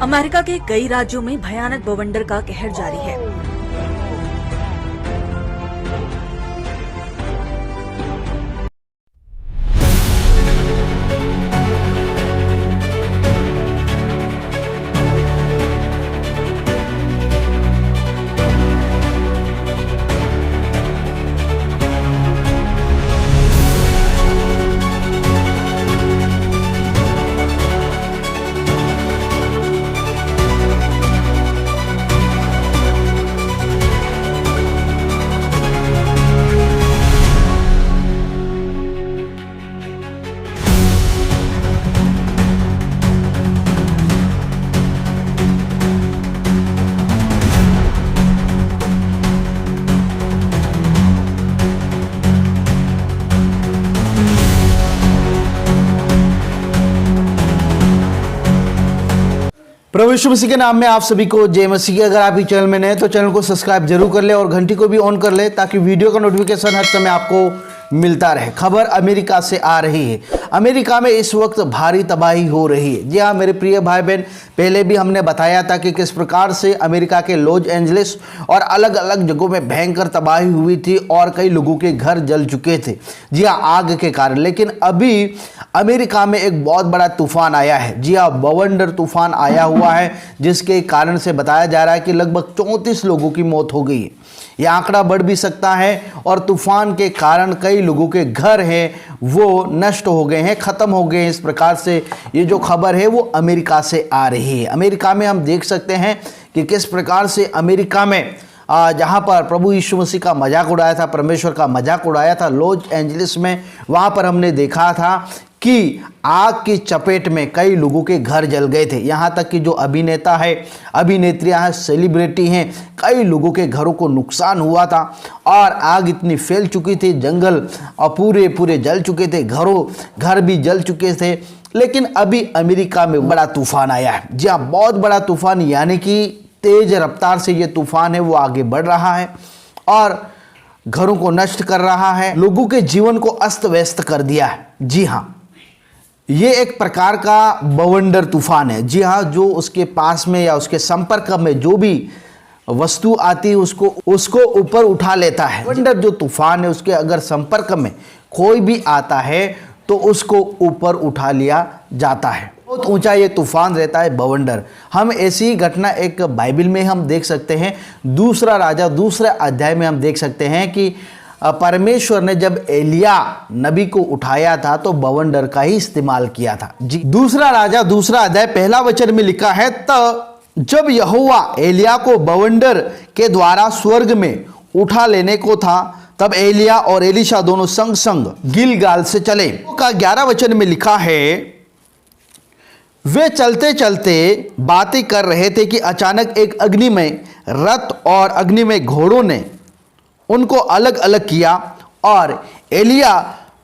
America के कई राज्यों में भयानक बवंडर का कहर जारी है। प्रभु यीशु मसीह के नाम में आप सभी को जय मसीह। अगर आप इस चैनल में नए तो चैनल को सब्सक्राइब जरूर कर ले और घंटी को भी ऑन कर ले ताकि वीडियो का नोटिफिकेशन हर समय आपको मिलता रहे। खबर अमेरिका से आ रही है। अमेरिका में इस वक्त भारी तबाही हो रही है। जी हाँ मेरे प्रिय भाई बहन, पहले भी हमने बताया था कि किस प्रकार से अमेरिका के लॉस एंजलिस और अलग अलग जगहों में भयंकर तबाही हुई थी और कई लोगों के घर जल चुके थे, जी हाँ आग के कारण। लेकिन अभी अमेरिका में एक बहुत बड़ा तूफान आया है। जी हाँ बवंडर तूफान आया हुआ है, जिसके कारण से बताया जा रहा है कि लगभग 34 लोगों की मौत हो गई है। यह आंकड़ा बढ़ भी सकता है और तूफान के कारण कई लोगों के घर हैं वो नष्ट हो गए हैं, ख़त्म हो गए हैं। इस प्रकार से ये जो खबर है वो अमेरिका से आ रही है। अमेरिका में हम देख सकते हैं कि किस प्रकार से अमेरिका में जहाँ पर प्रभु यीशु मसीह का मजाक उड़ाया था, परमेश्वर का मजाक उड़ाया था, लॉस एंजलिस में, वहाँ पर हमने देखा था कि आग की चपेट में कई लोगों के घर जल गए थे। यहाँ तक कि जो अभिनेता है, अभिनेत्रियाँ हैं, सेलिब्रिटी हैं, कई लोगों के घरों को नुकसान हुआ था और आग इतनी फैल चुकी थी, जंगल पूरे जल चुके थे, घर भी जल चुके थे। लेकिन अभी अमेरिका में बड़ा तूफान आया है। जी हाँ बहुत बड़ा तूफान, यानी कि तेज रफ्तार से ये तूफान है वो आगे बढ़ रहा है और घरों को नष्ट कर रहा है, लोगों के जीवन को अस्त व्यस्त कर दिया है। जी हाँ ये एक प्रकार का बवंडर तूफान है। जी हाँ जो उसके पास में या उसके संपर्क में जो भी वस्तु आती है उसको ऊपर उठा लेता है। बवंडर जो तूफान है उसके अगर संपर्क में कोई भी आता है तो उसको ऊपर उठा लिया जाता है। बहुत ऊंचा ये तूफान रहता है बवंडर। हम ऐसी ही घटना एक बाइबल में हम देख सकते हैं। दूसरा राजा दूसरे अध्याय में हम देख सकते हैं कि परमेश्वर ने जब एलिया नबी को उठाया था तो बवंडर का ही इस्तेमाल किया था। जी दूसरा राजा दूसरा अध्याय पहला वचन में लिखा है, तब जब यहोवा एलिया को बवंडर के द्वारा स्वर्ग में उठा लेने को था तब एलिया और एलीशा दोनों संग संग गिलगाल से चले। का 11 वचन में लिखा है, वे चलते चलते बातें कर रहे थे कि अचानक एक अग्निमय रथ और अग्निमय घोड़ों ने उनको अलग अलग किया और एलिया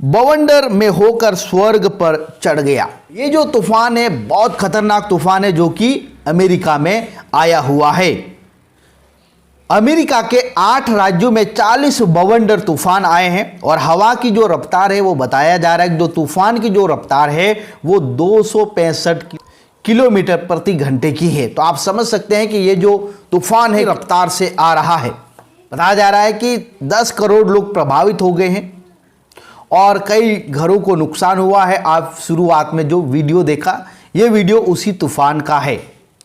बवंडर में होकर स्वर्ग पर चढ़ गया। ये जो तूफान है बहुत खतरनाक तूफान है जो कि अमेरिका में आया हुआ है। अमेरिका के 8 राज्यों में 40 बवंडर तूफान आए हैं और हवा की जो रफ्तार है वो बताया जा रहा है कि जो तूफान की जो रफ्तार है वो 265 किलोमीटर प्रति घंटे की है। तो आप समझ सकते हैं कि ये जो तूफान है रफ्तार से आ रहा है। बताया जा रहा है कि 10 करोड़ लोग प्रभावित हो गए हैं और कई घरों को नुकसान हुआ है। आप शुरुआत में जो वीडियो देखा ये वीडियो उसी तूफान का है।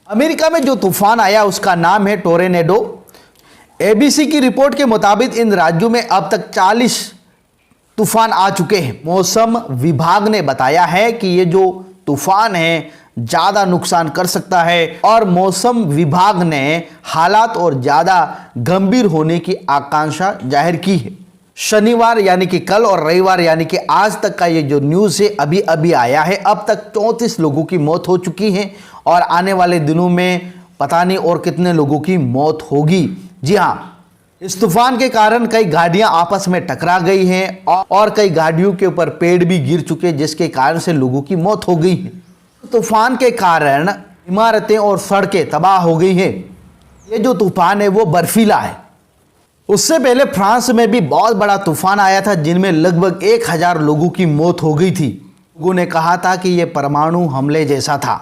अमेरिका में जो तूफान आया उसका नाम है टोर्नेडो। एबीसी की रिपोर्ट के मुताबिक इन राज्यों में अब तक 40 तूफान आ चुके हैं। मौसम विभाग ने बताया है कि ये जो तूफान है ज़्यादा नुकसान कर सकता है और मौसम विभाग ने हालात और ज़्यादा गंभीर होने की आकांक्षा जाहिर की है। शनिवार यानी कि कल और रविवार यानी कि आज तक का ये जो न्यूज़ है अभी अभी आया है, अब तक 34 लोगों की मौत हो चुकी है और आने वाले दिनों में पता नहीं और कितने लोगों की मौत होगी। जी हाँ इस तूफान के कारण कई गाड़ियां आपस में टकरा गई हैं और कई गाड़ियों के ऊपर पेड़ भी गिर चुके जिसके कारण से लोगों की मौत हो गई है। तूफान के कारण इमारतें और सड़कें तबाह हो गई हैं। ये जो तूफान है वो बर्फीला है। उससे पहले फ्रांस में भी बहुत बड़ा तूफान आया था जिनमें लगभग 1000 लोगों की मौत हो गई थी। लोगों ने कहा था कि यह परमाणु हमले जैसा था।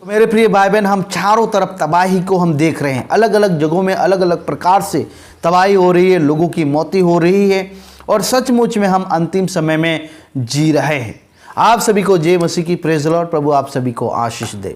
तो मेरे प्रिय भाई बहन, हम चारों तरफ तबाही को हम देख रहे हैं। अलग अलग जगहों में अलग अलग प्रकार से तबाही हो रही है, लोगों की मौतें हो रही है और सचमुच में हम अंतिम समय में जी रहे हैं। आप सभी को जय मसीह की, प्रेज़ द लॉर्ड। प्रभु आप सभी को आशीष दे।